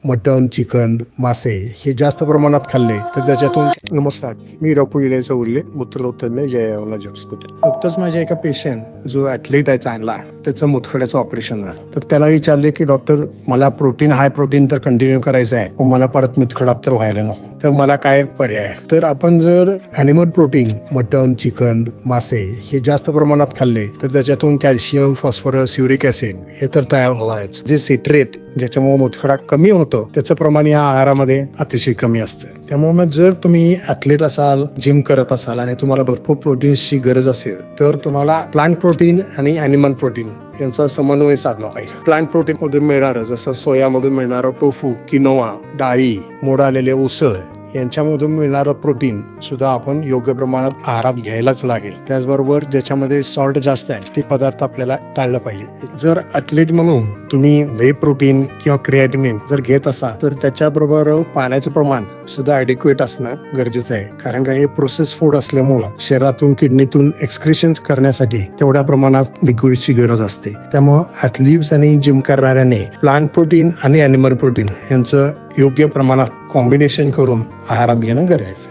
मटण, chicken, मासे हे जास्त प्रमाणात खाल्ले तर त्याच्यातून नमस्कार, मी डॉक्टर विजय चौगुले, मूत्ररोगतज्ञ, जयवला हॉस्पिटल. नुकतंच माझ्या एका पेशंट जो ॲथलीट आहे चांगला, त्याचं मुतखड्याचं ऑपरेशन झालं. तर त्याला विचारले की डॉक्टर, मला प्रोटीन, हाय प्रोटीन तर कंटिन्यू करायचं आहे, पण मला परत मुतखडा तर व्हायला नको, तर मला काय पर्याय आहे? तर आपण जर ॲनिमल प्रोटीन, मटण, चिकन, मासे हे जास्त प्रमाणात खाल्ले तर त्याच्यातून कॅल्शियम, फॉस्फरस, युरिक ॲसिड हे तर तयार व्हायचं. जे सिट्रेट ज्याच्यामुळे मुतखडा कमी होतो त्याचं प्रमाण या आहारामध्ये अतिशय कमी असतं. त्यामुळे जर तुम्ही ॲथलीट असाल, जिम करत असाल आणि तुम्हाला भरपूर प्रोटीन्सची गरज असेल तर तुम्हाला प्लांट प्रोटीन आणि ॲनिमल प्रोटीन यांचा समन्वय साधला पाहिजे. प्लांट प्रोटीन मधून मिळणारं जसं सोयामधून मिळणारं टोफू, किनोवा, डाळी, मोड आलेले उसळ यांच्यामधून मिळणारं प्रोटीन सुद्धा आपण योग्य प्रमाणात आहारात घ्यायलाच लागेल. त्याचबरोबर ज्याच्यामध्ये सॉल्ट जास्त आहे ते पदार्थ आपल्याला टाळलं पाहिजे. जर ॲथलीट म्हणून तुम्ही व्हे प्रोटीन किंवा क्रिएटिनिन जर घेत असाल तर त्याच्याबरोबर पाण्याचं प्रमाण सुद्धा ॲडिक्वेट असणं गरजेचं आहे. कारण का हे प्रोसेस फूड असल्यामुळं शरीरातून, किडनीतून एक्सक्रिशन करण्यासाठी तेवढ्या प्रमाणात लिक्विडची गरज असते. त्यामुळं ॲथलीट्स आणि जिम करणाऱ्याने प्लांट प्रोटीन आणि ॲनिमल प्रोटीन यांचं योग्य प्रमाणात कॉम्बिनेशन करून आहारात घेणं गरजेचं आहे.